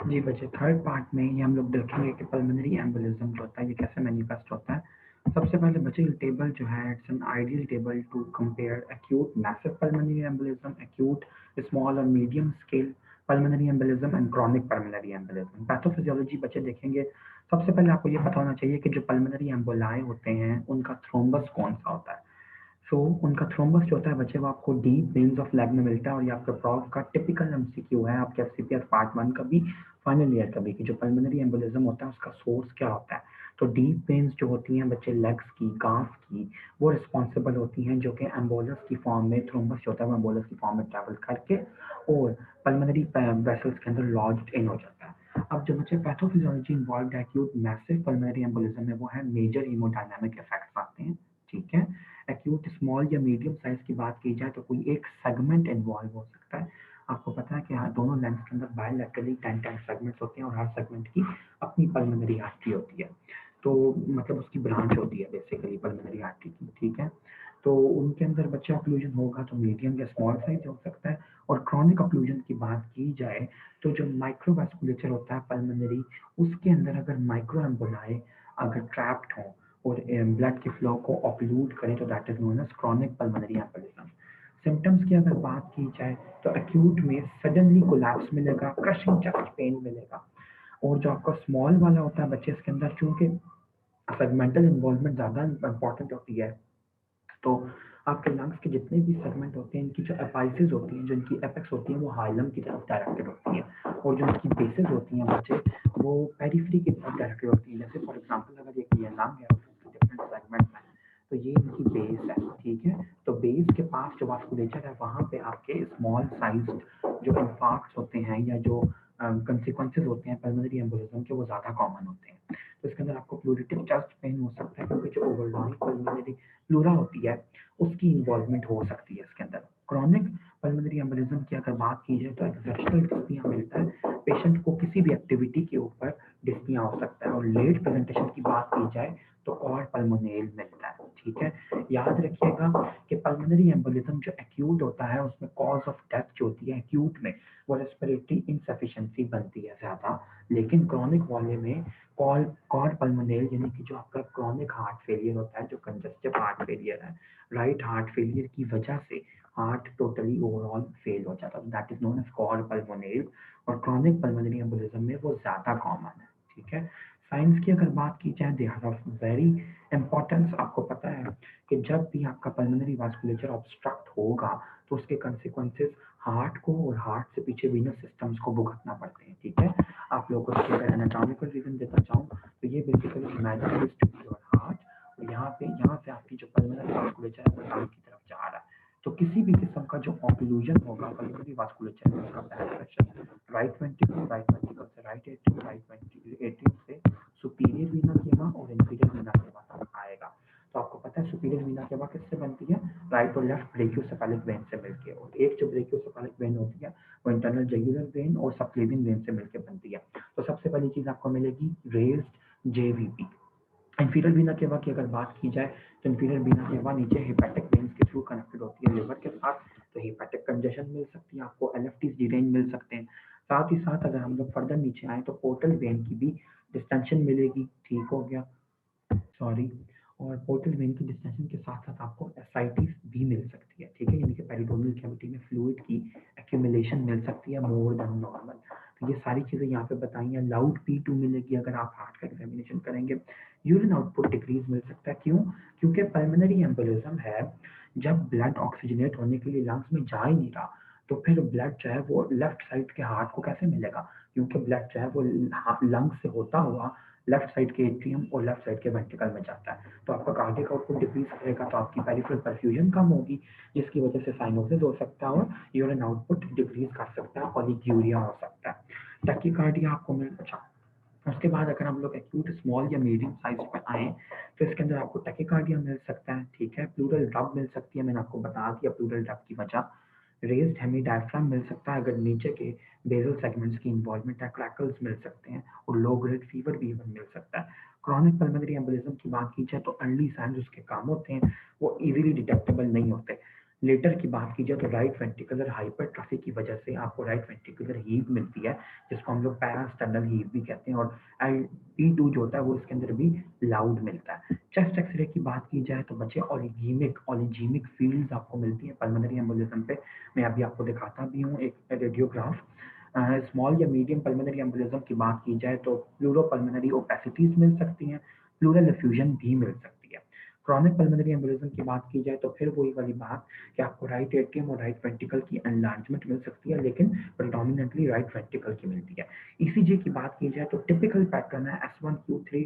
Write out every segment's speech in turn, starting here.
जी बच्चे, third part में ये हम लोग देखेंगे कि पल्मोनरी एम्बोलिज्म जो होता है ये कैसे मैनिफेस्ट होता है। सबसे पहले बच्चे ये टेबल जो है it's an ideal table to compare acute massive pulmonary embolism, acute small और medium scale pulmonary embolism and chronic pulmonary embolism. Pathophysiology बच्चे देखेंगे। सबसे पहले आपको ये पता होना चाहिए कि जो पल्मोनरी एम्बोलाई होते हैं उनका थ्रोम्बस कौन सा होता है। उनका थ्रोम्बस जो होता है बच्चे वो आपको डीप वेन्स ऑफ लेग में मिलता है, और ये आपका प्रॉफ का टिपिकल एमसीक्यू है आपके एफसीपीएस पार्ट 1 का भी, फाइनल ईयर का भी, कि जो पल्मोनरी एम्बोलिज्म होता है उसका सोर्स क्या होता है। तो डीप वेन्स जो होती हैं बच्चे लेग्स की, काफ की, वो रिस्पॉन्सिबल होती हैं जो कि एम्बोलस की फॉर्म में, थ्रोम्बस जो होता है वो एम्बोलस की फॉर्म में ट्रैवल करके और पल्मोनरी वेसल्स के अंदर लॉज्ड इन हो जाता है। अब जो बच्चे pathophysiology involve acute massive pulmonary embolism में वो है मेजर हीमोडायनामिक इफेक्ट्स आते हैं। ठीक है। एक्यूट स्मॉल या मीडियम साइज की बात की जाए तो कोई एक सेगमेंट इन्वॉल्व हो सकता है। आपको पता है कि हाँ, दोनों लेंस के अंदर बायोलैटरली 10 सेगमेंट्स होते हैं और हर सेगमेंट की अपनी पल्मोनरी आर्टरी होती है। तो मतलब उसकी ब्रांच होती है बेसिकली पल्मोनरी आर्टरी की। ठीक है। तो उनके अंदर बच्चा ऑक्लूजन होगा तो मीडियम या स्मॉल साइज हो सकता है। और क्रॉनिक ऑक्लूजन की बात की जाए तो जो माइक्रोवास्कुलेचर होता है पल्मोनरी, उसके अंदर अगर माइक्रो एम्बोलाई अगर ट्रैप्ड हो और ब्लड के फ्लो को ऑक्लूड करें तो that is known as chronic pulmonary embolism. Symptoms की अगर बात की जाए तो एक्यूट में सडनली कोलैप्स मिलेगा, क्रशिंग चेस्ट पेन मिलेगा। और जो आपका स्मॉल वाला होता है बच्चे, इसके अंदर चूंकि सेगमेंटल इन्वॉल्वमेंट ज़्यादा इंपॉर्टेंट होती है, तो आपके लंग्स के जितने भी सेगमेंट होते हैं इनकी जो एपाइसेस होती हैं, जो इनकी एपेक्स होती हैं वो हाइलम की तरफ डायरेक्टेड होती हैं, और जो इनकी बेसेस होती हैं बच्चे वो पेरिफेरी की तरफ डायरेक्टेड होती हैं। जैसे फॉर एग्जांपल अगर ये लंग है डिफरेंट सेगमेंट में, तो ये इनकी बेस है। ठीक है। तो बेस के पास जो वास्कुलेचर है वहाँ पे आपके स्मॉल साइज जो इंफार्क्ट्स होते हैं या जो कंसिक्वेंसेज होते हैं पल्मोनरी एम्बोलिज्म के, वो ज़्यादा कॉमन होते हैं। तो इसके अंदर आपको प्लूरिटिक चेस्ट पेन हो सकता है क्योंकि जो ओवरलॉन्ग पल्मोनरी प्लूरा होती है उसकी इन्वॉल्वमेंट हो सकती है इसके अंदर। क्रॉनिक पल्मोनरी एम्बोलिज्म की अगर बात की जाए तो एक्सेप्शनल डिस्पिया मिलता है पेशेंट को, किसी भी एक्टिविटी के ऊपर डिस्पिया हो सकता है। और लेट प्रेजेंटेशन की बात की जाए तो और पल्मोनेल मिलता है। ठीक है। याद रखिएगा कि पल्मोनरी एम्बोलिज्म जो एक्यूट होता है उसमें कॉज ऑफ डेथ जो होती है एक्यूट में वो रेस्पिरेटरी इनसफिशिएंसी बनती है ज्यादा, लेकिन क्रॉनिक वाले में कॉर्ड पल्मोनेल यानी कि जो आपका क्रॉनिक हार्ट फेलियर होता है, जो कंजेस्टिव हार्ट फेलियर है, राइट हार्ट फेलियर की वजह से हार्ट टोटली ओवरऑल फेल हो जाता है, that is known as cor pulmonale. और क्रॉनिक पल्मोनरी एम्बोलिज्म में वो ज्यादा कॉमन है। ठीक है। साइंस की अगर बात की जाए, they are of very importance. आपको पता है कि जब भी आपका पल्मोनरी वास्कुलेचर ऑब्स्ट्रक्ट होगा तो उसके कंसिक्वेंसेस हार्ट को और हार्ट से पीछे वीनस सिस्टम्स को भुगतना पड़ते हैं। ठीक है। आप लोगों को अगर एनाटॉमिकल रीजन देना चाहूँ तो ये बेसिकली इमेजिन योर हार्ट, और यहाँ से आपकी जो पल्मोनरी वास्कुलेचर है वो लंग की तरफ जा रहा है। तो किसी भी किस्म का जो ऑक्लूजन होगा पल्मोनरी वास्कुलेचर में उसका डायरेक्शन राइट वेंट्रिकल से राइट एट्रियम, राइट एट्रियम से सुपीरियर वीना केवा और इंफीरियर वीना केवा तक आएगा। तो आपको पता है सुपीरियर वीना केवा किससे बनती है? राइट और लेफ्ट ब्रेकियोसेफेलिक वेन से मिलकर, और एक जो ब्रेकियोसेफेलिक वेन होती है वो इंटरनल जगुलर वेन और सबक्लेवियन वेन से मिलकर बनती है। तो सबसे पहली चीज आपको मिलेगी रेज्ड जेवीपी। इंफीरियर वीना केवा की अगर बात की जाए तो इंफीरियर वीना केवा नीचे हेपेटिक वेन्स के थ्रू कनेक्टेड होती है लिवर के साथ, तो हेपेटिक कंजेशन मिल सकती है आपको, एलएफटी डिरेंज मिल सकते हैं। साथ ही साथ अगर हम लोग फर्दर नीचे आए तो पोर्टल वेन की भी डिस्टेंशन मिलेगी। ठीक हो गया, सॉरी। और पोर्टल वेन की डिस्टेंशन के साथ साथ आपको एसाइटिस भी मिल सकती है। ठीक है। यानी कि पेरिटोनियल कैविटी में फ्लूइड की एक्यूमुलेशन मिल सकती है मोर देन नॉर्मल। तो ये सारी चीजें यहाँ पे बताई हैं। लाउड P2 मिलेगी अगर आप हार्ट का एग्जामिनेशन करेंगे। यूरिन आउटपुट डिक्रीज मिल सकता है। क्यों? क्योंकि पल्मोनरी एम्बोलिज्म है, जब ब्लड ऑक्सीजनेट होने के लिए लंग्स में जा ही नहीं रहा तो फिर ब्लड जो है वो लेफ्ट साइड के हार्ट को कैसे मिलेगा? क्योंकि ब्लड जो है वो लंग्स से होता हुआ लेफ्ट साइड के एट्रियम और लेफ्ट साइड के वेंट्रिकल में जाता है। तो आपका कार्डियक आउटपुट डिक्रीज करेगा तो आपकी पेरिफेरल परफ्यूजन कम होगी, जिसकी वजह से साइनोसिस हो सकता है और यूरिन आउटपुट डिक्रीज कर सकता है, ओलिग्यूरिया हो सकता है, टैकीकार्डिया आपको मिल अच्छा। उसके बाद अगर हम लोग एक्यूट स्मॉल या मीडियम साइज पे आए तो इसके अंदर आपको टैकीकार्डिया मिल सकता है। ठीक है। प्लूरल ड्रब मिल सकती है, मैंने आपको बता दिया प्लूरल ड्रब की वजह। रेज्ड हेमी डायफ्राम मिल सकता है अगर नीचे के बेसल सेगमेंट्स की इन्वॉल्वमेंट है, क्रैकल्स मिल सकते हैं, और लो ग्रेड फीवर भी इवन मिल सकता है। क्रॉनिक पल्मोनरी एम्बोलिज्म की बात की जाए तो अर्ली साइंस उसके काम होते हैं, वो इजीली डिटेक्टेबल नहीं होते। लेटर की बात की जाए तो राइट वेंट्रिकुलर हाइपरट्रॉफी की वजह से आपको राइट वेंट्रिकुलर हीव मिलती है, जिसको हम लोग पैरास्टर्नल हीव भी कहते हैं, और P2 जो होता है वो इसके अंदर भी लाउड मिलता है। चेस्ट एक्सरे की बात की जाए तो बच्चे ओलिजीमिक फील्ड्स आपको मिलती है पल्मोनरी एम्बोलिज्म पे। मैं अभी आपको दिखाता भी हूँ एक रेडियोग्राफ। स्मॉल या मीडियम पल्मोनरी एम्बोलिज्म की बात की जाए तो प्लूरोपल्मोनरी ओपेसिटीज मिल सकती हैं, प्लूरल एफ्यूजन भी मिल सकती है। क्रॉनिक पल्मोनरी एम्बोलिज्म की बात की जाए तो फिर वही वाली बात कि आपको राइट एट्रियम और राइट वेंट्रिकल की एनलार्जमेंट मिल सकती है, लेकिन प्रेडोमिनेंटली राइट वेंट्रिकल की मिलती है। ईसीजी की बात की जाए तो टिपिकल पैटर्न है S1Q3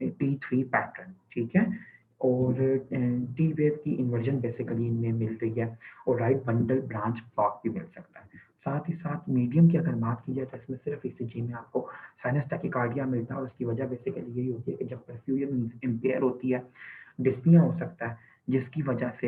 T3 पैटर्न, ठीक है, और टी वेव की इन्वर्जन बेसिकली इनमें मिल रही है, और राइट बंडल ब्रांच ब्लॉक भी मिल सकता है। साथ ही साथ मीडियम की अगर बात की जाए तो इसमें सिर्फ ईसीजी में आपको साइनस टैकीकार्डिया मिलता है, और उसकी वजह बेसिकली यही होती है कि जब परफ्यूजन इम्पेयर होती है, डिस्निया हो सकता है, जिसकी वजह से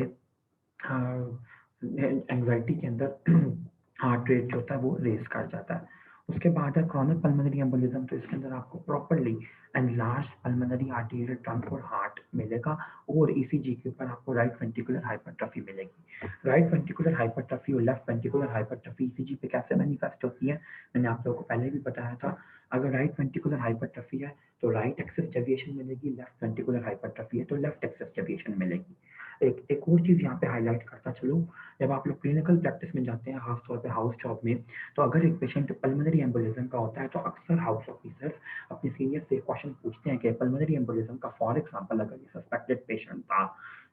एंग्जाइटी के अंदर हार्ट रेट जो होता है वो रेस कर जाता है। उसके बाद है क्रॉनिक पल्मोनरी एम्बोलिज्म, तो इसके अंदर आपको properly enlarge pulmonary arterial trunk और हार्ट मिलेगा, और ईसीजी के ऊपर आपको राइट वेंट्रिकुलर हाइपरट्रॉफी मिलेगी। राइट वेंट्रिकुलर हाइपरट्रॉफी और लेफ्ट वेंट्रिकुलर हाइपरट्रॉफी ईसीजी पे कैसे मैनिफेस्ट होती है, मैंने आप लोगों को पहले भी बताया था। अगर राइट वेंट्रिकुलर हाइपरट्रॉफी है तो राइट एक्सिस डेविएशन मिलेगी, लेफ्ट वेंट्रिकुलर हाइपरट्रॉफी है तो लेफ्ट एक्सिस डेविएशन मिलेगी। एक और चीज़ यहाँ पे हाईलाइट करता चलूँ, जब आप लोग क्लिनिकल प्रैक्टिस में जाते हैं, खास तौर पे हाउस जॉब में, तो अगर एक पेशेंट पल्मोनरी एम्बोलिज्म का होता है तो अक्सर हाउस ऑफिसर्स अपने सीनियर से क्वेश्चन पूछते हैं कि पल्मोनरी एम्बोलिज्म का फॉर एग्जांपल अगर ये सस्पेक्टेड पेशेंट था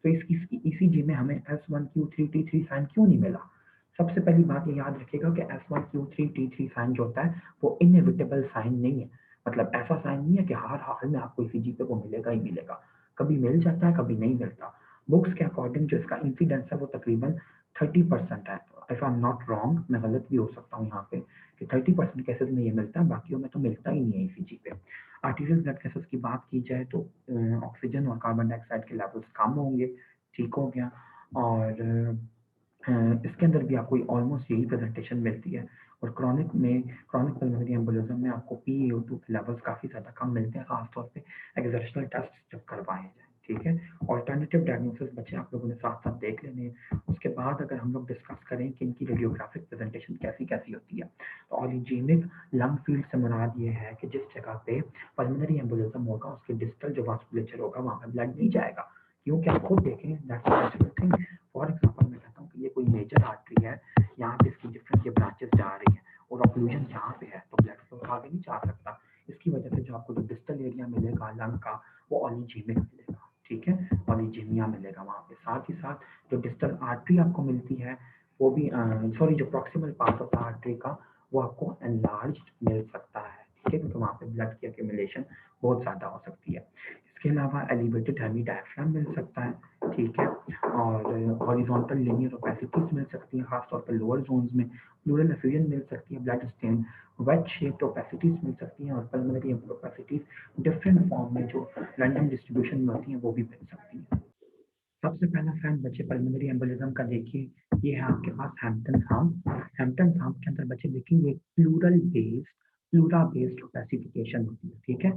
तो इसकी ईसीजी में हमें S1Q3 T3 साइन क्यों नहीं मिला। सबसे पहली बात ये याद रखिएगा कि S1Q3 T3 साइन जो होता है वो इनएविटेबल साइन नहीं है, मतलब ऐसा साइन नहीं है कि हर हाल में आपको ईसीजी पे वो मिलेगा ही मिलेगा, कभी मिल जाता है कभी नहीं मिलता। बुक्स के अकॉर्डिंग जो इसका इंसिडेंस है वो तकरीबन 30% है। If I am not wrong, मैं गलत भी हो सकता हूँ यहाँ पे, कि 30% केसेस में ये मिलता है, बाकियों में तो मिलता ही नहीं है ईसीजी पे। आर्टीरियल ब्लड केसेस की बात की जाए तो ऑक्सीजन और कार्बन डाइऑक्साइड के लेवल्स कम होंगे, ठीक हो गया, और इसके अंदर भी आपको ऑलमोस्ट यही प्रेजेंटेशन मिलती है। और क्रॉनिक पल्मोनरी एम्बोलिज्म में आपको PaO2 के लेवल्स काफ़ी ज़्यादा कम मिलते हैं, खासतौर पे एक्सर्शनल टेस्ट जब करवाए जाए, ठीक है। ऑल्टरनेटिव डायग्नोसिस बच्चे आप लोगों ने साथ साथ देख लेने हैं। उसके बाद अगर हम लोग डिस्कस करें कि इनकी रेडियोग्राफिक प्रेजेंटेशन कैसी कैसी होती है, तो ऑलिजीनिक लंग फील्ड से मुराद ये है कि जिस जगह पे पल्मोनरी एम्बोलिज्म होगा उसके डिस्टल जो वास्कुलेचर होगा वहाँ पे ब्लड नहीं जाएगा, क्योंकि आप खुद देखें that's a natural thing. For example मैं कहता हूँ कि ये कोई मेजर आर्टरी है, यहाँ पे इसकी डिफरेंट ये ब्रांचेस जा रही हैं, और ऑक्लूजन यहाँ पे है तो ब्लड फ्लो आगे नहीं जा सकता। इसकी वजह से जो आपको जो डिस्टल एरिया मिलेगा लंग का वो ऑलिजीमिक मिलेगा, ठीक है, ऑलिजीमिया मिलेगा वहाँ पे। साथ ही साथ जो डिस्टल आर्टरी आपको मिलती है वो भी सॉरी जो proximal part of the artery का वो आपको एनलार्ज मिल सकता है, ठीक है, क्योंकि वहाँ पे ब्लड की एक्यूमुलेशन बहुत ज़्यादा हो सकती है। इसके अलावा एलिवेटेड हेमी डायफ्राम मिल सकता है, ठीक है, और हॉरिजॉन्टल लिनियर ओपेसिटीज मिल सकती हैं, खासतौर पर लोअर जोन्स में प्लूरल एफ्यूजन मिल सकती है, blood stain wait shaped opacities मिल सकती हैं, और पल्मोनरी ओपेसिटीज डिफरेंट फॉर्म में जो रैंडम डिस्ट्रीब्यूशन में होती हैं वो भी मिल सकती हैं। सबसे पहला फ्रेंड बच्चे पल्मोनरी एम्बोलिज्म का देखिए, ये है आपके पास हैम्पटन साम्प। हैम्पटन साम्प के अंदर बच्चे देखेंगे प्लूरा बेस्ड क्लासिफिकेशन होती है, ठीक है,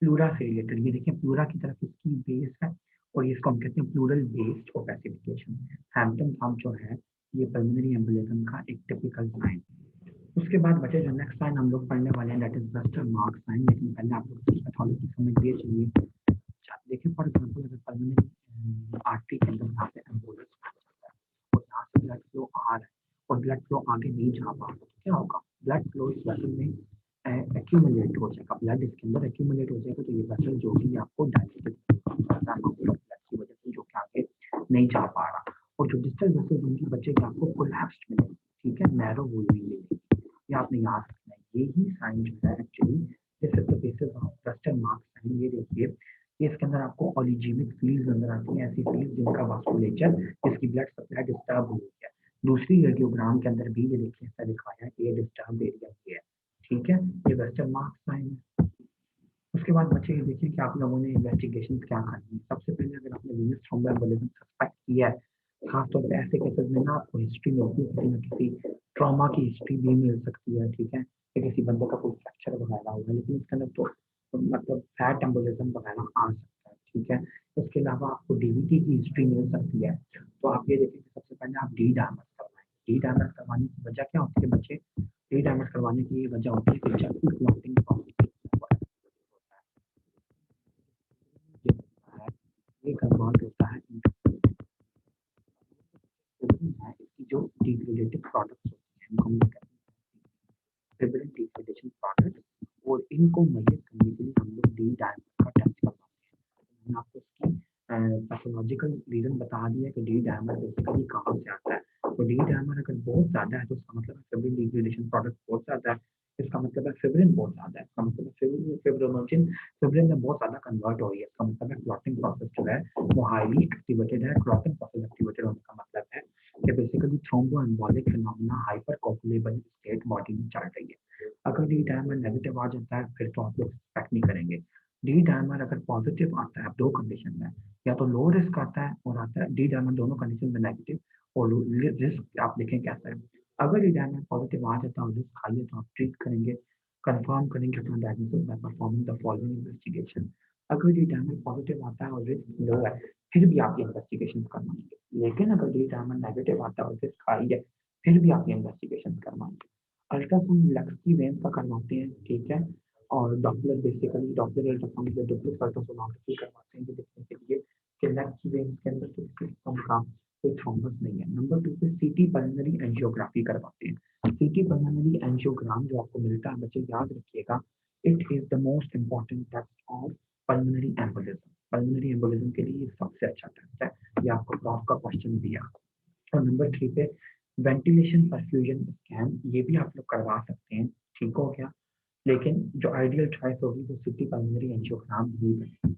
प्लूरा से रिलेटेड। ये देखिए प्लूरा की तरफ इसकी बेस है, और इसको हम कहते हैं प्लूरल बेस्ड क्लासिफिकेशन। हैम्पटन साम्प जो है ये पल्मोनरी एम्बोलिज्म का एक टिपिकल साइन। उसके बाद बचे जो नेक्स्ट साइन हम लोग पढ़ने वाले हैं that is western mark sign, लेकिन पहले आप लोग इसकी पैथोलॉजी समझ लिए चलिए। अच्छा देखिए, फॉर एग्जांपल अगर पल्मोनरी आर्टरी के अंदर यहाँ पे एम्बोलस और यहाँ से ब्लड फ्लो आ रहा है और ब्लड फ्लो आगे नहीं जा पा रहा, तो क्या होगा, ब्लड फ्लो इस वेसल में एक्यूमुलेट हो जाएगा, ब्लड इसके अंदर एक्यूमुलेट हो जाएगा, तो ये वेसल जो कि आपको डायलेटेड ब्लड की वजह से जो कि आगे नहीं जा पा रहा, और जो डिस्टल वेसल उनकी बचेगी आपको कोलैप्स्ड मिलेगी, ठीक है, नैरो हुई मिलेगी। ये आपने याद रखना है, यही साइन जो है actually this is the basis of western mark sign. ये देखिए, ये इसके अंदर आपको ऑलिजीमिक फील्ड्स नजर आती हैं, ऐसी फील्ड्स जिनका वास्कुलेचर जिसकी ब्लड सप्लाई डिस्टर्ब हुई है। दूसरी रेडियोग्राम के अंदर भी ये देखिए ऐसा दिखाया है कि ये डिस्टर्ब एरिया ही है, ठीक है, ये वेस्टर्न मार्क साइन है। उसके बाद बच्चे ये देखिए कि आप लोगों ने इन्वेस्टिगेशन क्या करनी है। सबसे पहले अगर आपने वीनस थ्रोम्बोएम्बोलिज्म सस्पेक्ट किया है, खासतौर पर ऐसे केसेस में ना आपको हिस्ट्री मिलती है, किसी न किसी ट्रॉमा की हिस्ट्री भी मिल सकती है, ठीक है, या किसी बंदे का कोई फ्रैक्चर वगैरह होगा, लेकिन इसके अंदर तो मतलब फैट एम्बोलिज्म वगैरह आ सकता है, ठीक है। उसके अलावा आपको डीवीटी की हिस्ट्री मिल सकती है, तो आप ये देखें कि सबसे पहले आप जब भी क्लॉटिंग प्रोसेस ये कन्वर्ट होता है इसकी जो डिग्रेडेटिव प्रोडक्ट्स होती हैं इनको हम कहते हैं फिब्रिल डिग्रेडेशन प्रोडक्ट, और इनको मेजर करने के लिए हम लोग डी डायमर का टेस्ट करवाते हैं। मैंने आपको इसकी पैथोलॉजिकल रीजन बता दिया कि डी डायमर बेसिकली कहाँ से आता है। तो डी डायमर अगर बहुत ज़्यादा है तो इसका मतलब है फिब्रिल डिग्रेडेशन प्रोडक्ट बहुत ज़्यादा है, इसका मतलब है फिब्रिन बहुत ज़्यादा है, इसका मतलब है फिब्रिनोजन फिब्रिन में बहुत ज़्यादा कन्वर्ट हो रही है, इसका मतलब है क्लॉटिंग प्रोसेस जो है वो हाईली एक्टिवेटेड है। क्लॉटिंग प्रोसेस एक्टिवेटेड होने का मतलब है कि basically thromboembolic phenomena hyper coagulable state body में चल रही है। अगर डी डायमर नेगेटिव आ जाता है फिर तो आप लोग एक्सपेक्ट नहीं करेंगे। डी डायमर अगर पॉजिटिव आता है दो कंडीशन में, या तो लो रिस्क आता है और आता है डी डायमर दोनों कंडीशन में नेगेटिव, और रिस्क आप देखें कैसा है। अगर डी डायमर पॉजिटिव आ जाता है और रिस्क हाई है तो आप ट्रीट करेंगे, कंफर्म करेंगे अपना diagnosis by performing the following investigation. अगर डी डायमर पॉजिटिव आता है और रिस्क लो है फिर भी आप ये इन्वेस्टिगेशन करवाएंगे, लेकिन अगर डी डायमर नेगेटिव आता है और रिस्क हाई है फिर भी आप ये इन्वेस्टिगेशन करवाएंगे। अल्ट्रासाउंड लक्स की वेन का करवाते हैं, ठीक है, और डॉपलर बेसिकली डॉपलर अल्ट्रासाउंड या डुप्लेक्स अल्ट्रासोनोग्राफी करवाते हैं देखने के लिए कि लक्स की वेन के अंदर तो किसी का कोई थ्रोम्बस नहीं है। नंबर 2 पे सीटी पल्मोनरी एंजियोग्राफी करवाते हैं। सीटी पल्मोनरी एंजियोग्राम जो आपको मिलता है बच्चे याद रखिएगा, it is the most important test of pulmonary embolism. Pulmonary embolism के लिए सबसे अच्छा टेस्ट है, ये आपको प्रॉफ का क्वेश्चन दिया। और नंबर 3 पे वेंटिलेशन परफ्यूजन स्कैन, ये भी आप लोग करवा सकते हैं, ठीक हो गया। लेकिन जो आइडियल चॉइस होगी वो सिटी पल्मोनरी एंजियोग्राम ही है।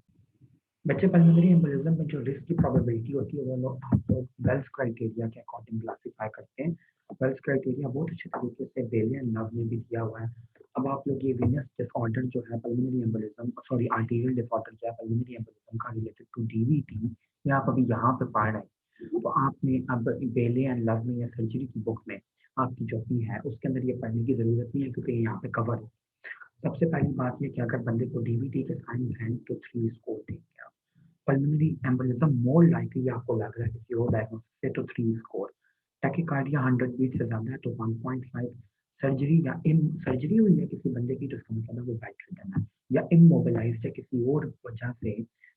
बच्चे पल्मोनरी एम्बोलिज्म में जो रिस्क की प्रोबेबिलिटी होती है वो लोग आप लोग वेल्स क्राइटेरिया के अकॉर्डिंग क्लासिफाई करते हैं। वेल्स क्राइटेरिया बहुत अच्छे तरीके से बेले एंड लव में भी दिया हुआ है। अब आप लोग ये वेनस डिसऑर्डर जो है pulmonary embolism, sorry arterial disorder जो है पल्मोनरी एम्बोलिज्म का रिलेटेड टू डीवीटी, ये आप अभी यहाँ पे पढ़ रहे हैं, तो आपने अब बेले एंड लव में या सर्जरी की बुक में आपकी जो भी है उसके अंदर ये पढ़ने की जरूरत नहीं है क्योंकि यहाँ पे कवर है। सबसे पहली बात ये कि अगर बंदे को डीवीटी के साइन हैं तो 3 स्कोर देंगे आप। पल्मोनरी एम्बोलिज्म मोर लाइकली आपको लग रहा है किसी और डायग्नोसिस से तो 3 स्कोर। टैकीकार्डिया 100 बीट से ज्यादा है तो 1.5। सर्जरी या इन सर्जरी हुई है किसी बंदे की तो इसका मतलब है वो बेड रिडन है, या इमोबिलाइज्ड है किसी और वजह से,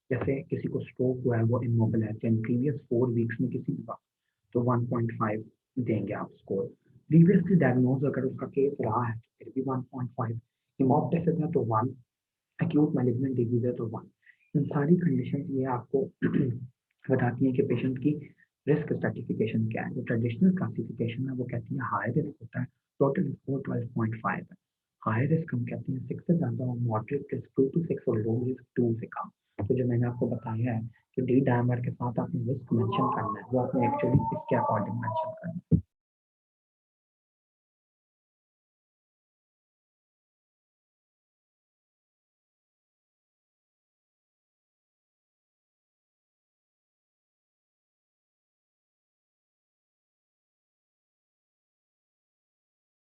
जैसे किसी को स्ट्रोक हुआ है वो इमोबिलाइज्ड है इन प्रीवियस 4 वीक्स में किसी का, तो 1.5 देंगे आप स्कोर। प्रीवियसली डायग्नोज अगर उसका केस रहा है तो फिर भी 1.5। हिमोप्टिसिस है तो 1, एक्यूट मैलिग्नेंट डिजीज है तो 1। इन सारी कंडीशन ये आपको बताती हैं कि पेशेंट की रिस्क स्ट्रेटिफिकेशन क्या है। जो ट्रेडिशनल क्लासिफिकेशन है वो कहती है हाई रिस्क होता है, टोटल स्कोर 12.5 है। हाई रिस्क हम कहते हैं 6 से ज़्यादा, और मॉडरेट रिस्क 2 to 6, और लो रिस्क 2 से कम। तो जो मैंने आपको बताया है कि डी डायमर के साथ आपने रिस्क मेंशन करना है वो आपने एक्चुअली इसके अकॉर्डिंग मेंशन करना है।